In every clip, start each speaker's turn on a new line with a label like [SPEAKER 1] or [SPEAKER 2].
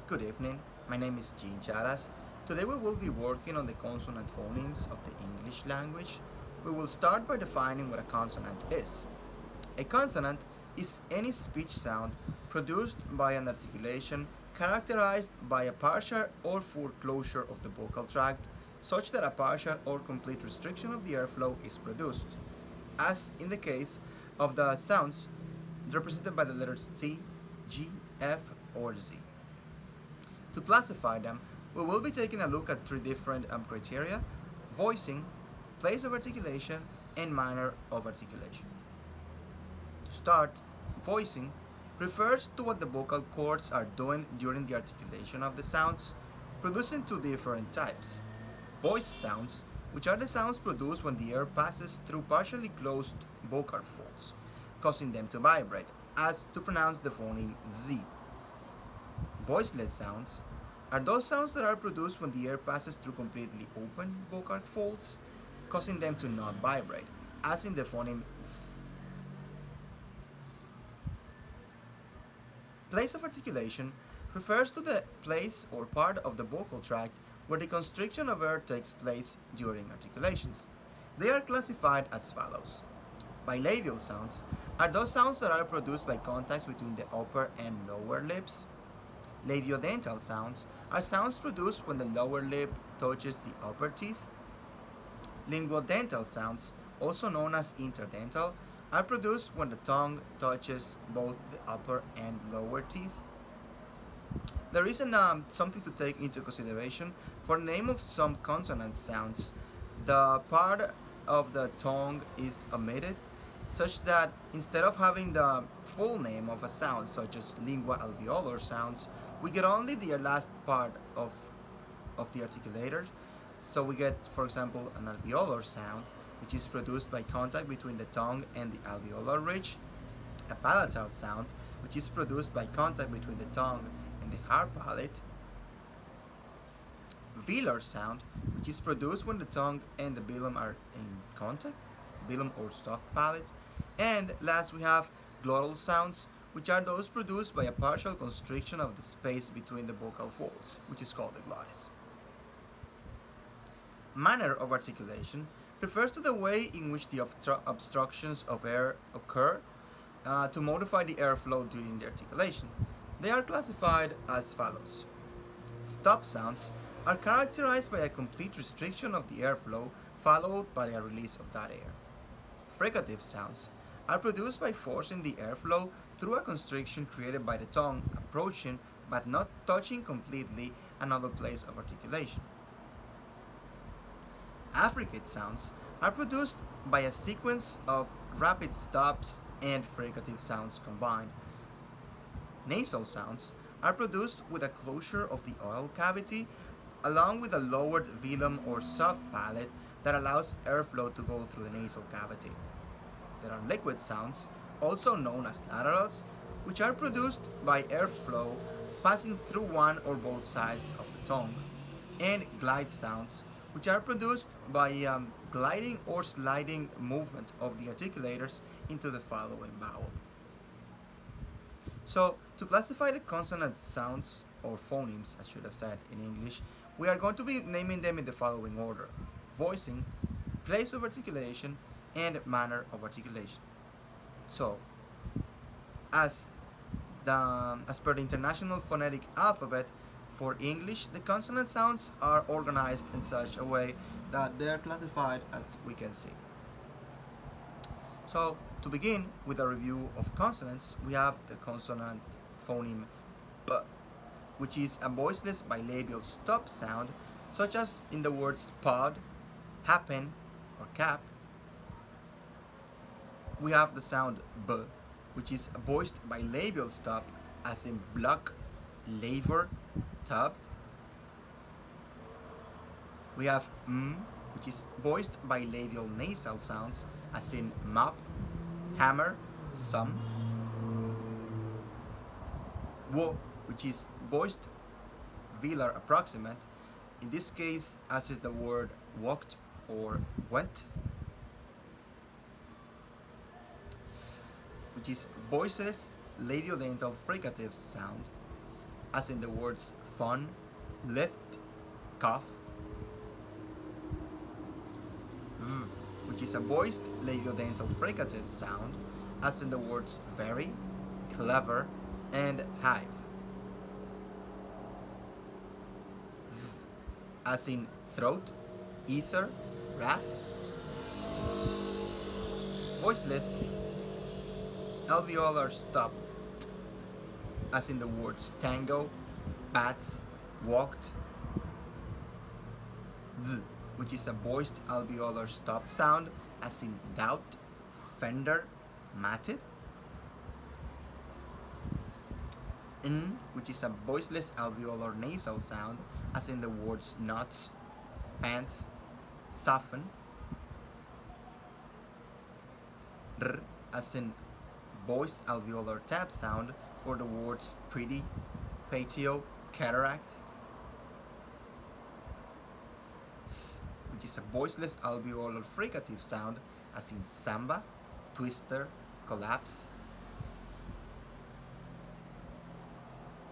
[SPEAKER 1] Good evening, my name is Jean Charas. Today we will be working on the consonant phonemes of the English language. We will start by defining what a consonant is. A consonant is any speech sound produced by an articulation characterized by a partial or full closure of the vocal tract, such that a partial or complete restriction of the airflow is produced, as in the case of the sounds represented by the letters T, G, F, or Z. To classify them, we will be taking a look at three different criteria: voicing, place of articulation, and manner of articulation. To start, voicing refers to what the vocal cords are doing during the articulation of the sounds, producing two different types: voice sounds, which are the sounds produced when the air passes through partially closed vocal folds, causing them to vibrate, as to pronounce the phoneme Z. Voiceless sounds are those sounds that are produced when the air passes through completely open vocal folds, causing them to not vibrate, as in the phoneme Z. Place of articulation refers to the place or part of the vocal tract where the constriction of air takes place during articulations. They are classified as follows. Bilabial sounds are those sounds that are produced by contacts between the upper and lower lips. Labiodental sounds are sounds produced when the lower lip touches the upper teeth. Linguodental sounds, also known as interdental, are produced when the tongue touches both the upper and lower teeth. There is something to take into consideration for the name of some consonant sounds. The part of the tongue is omitted, such that instead of having the full name of a sound, such as lingua alveolar sounds, we get only the last part of the articulator. So we get, for example, an alveolar sound, which is produced by contact between the tongue and the alveolar ridge; a palatal sound, which is produced by contact between the tongue and the hard palate; velar sound, which is produced when the tongue and the velum are in contact, velum or soft palate; and last we have glottal sounds, which are those produced by a partial constriction of the space between the vocal folds, which is called the glottis. Manner of articulation refers to the way in which the obstructions of air occur to modify the airflow during the articulation. They are classified as follows. Stop sounds are characterized by a complete restriction of the airflow followed by a release of that air. Fricative sounds are produced by forcing the airflow through a constriction created by the tongue approaching but not touching completely another place of articulation. Affricate sounds are produced by a sequence of rapid stops and fricative sounds combined. Nasal sounds are produced with a closure of the oral cavity along with a lowered velum or soft palate that allows airflow to go through the nasal cavity. There are liquid sounds, also known as laterals, which are produced by airflow passing through one or both sides of the tongue, and glide sounds, which are produced by gliding or sliding movement of the articulators into the following vowel. So, to classify the consonant sounds, or phonemes, I should have said in English, we are going to be naming them in the following order: voicing, place of articulation, and manner of articulation. So, as as per the International Phonetic Alphabet, for English, the consonant sounds are organized in such a way that they are classified as we can see. So, to begin with a review of consonants, we have the consonant phoneme B, which is a voiceless bilabial stop sound, such as in the words pod, happen, or cap. We have the sound B, which is a voiced bilabial stop, as in block, laver, tub. We have M, which is voiced bilabial nasal sounds, as in mop, hammer, sum. W, which is voiced velar approximant, in this case as is the word walked or went, which is voiceless labiodental fricative sound. as in the words fun, lift, cough. V, which is a voiced labiodental fricative sound, as in the words very, clever, and hive. V, as in throat, ether, wrath. Voiceless alveolar stop, as in the words tango, bats, walked. D, which is a voiced alveolar stop sound, as in doubt, fender, matted. N, which is a voiceless alveolar nasal sound, as in the words nuts, pants, soften. R, as in voiced alveolar tap sound for the words pretty, patio, cataract. S, which is a voiceless alveolar fricative sound, as in samba, twister, collapse.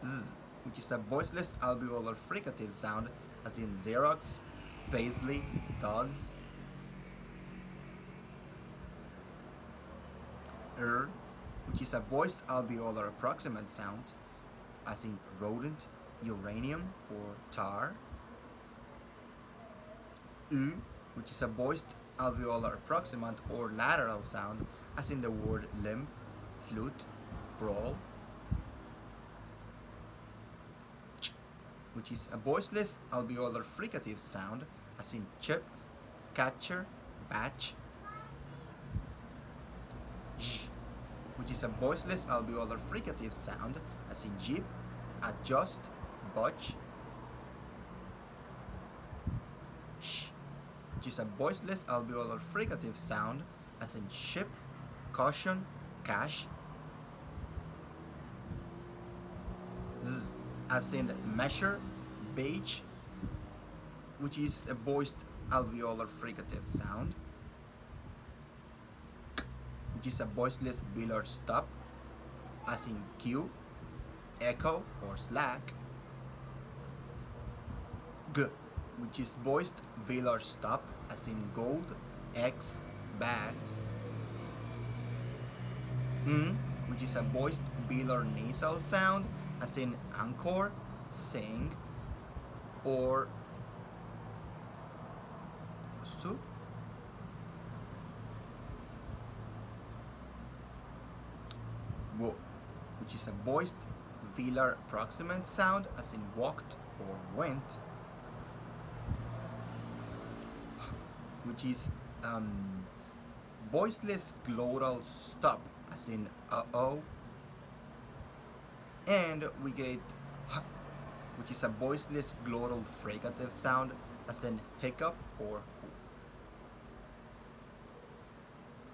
[SPEAKER 1] Z, which is a voiceless alveolar fricative sound, as in Xerox, Paisley, dogs. R, which is a voiced alveolar approximant sound, as in rodent, uranium, or tar. U, which is a voiced alveolar approximant or lateral sound, as in the word limb, flute, brawl. Ch, which is a voiceless alveolar fricative sound, as in chip, catcher, batch. J, which is a voiceless alveolar fricative sound, as in jeep, adjust, butch. Sh, which is a voiceless alveolar fricative sound, as in ship, caution, cash. Z, as in measure, beige, which is a voiced alveolar fricative sound. K, which is a voiceless velar stop, as in cue, echo, or slack. G, which is voiced velar stop, as in gold, X, bag. N, which is a voiced velar nasal sound, as in anchor, sing, or su. Wo, which is a voiced velar approximant sound, as in walked or went. Which is voiceless glottal stop, as in uh-oh. And we get h, which is a voiceless glottal fricative sound, as in hiccup or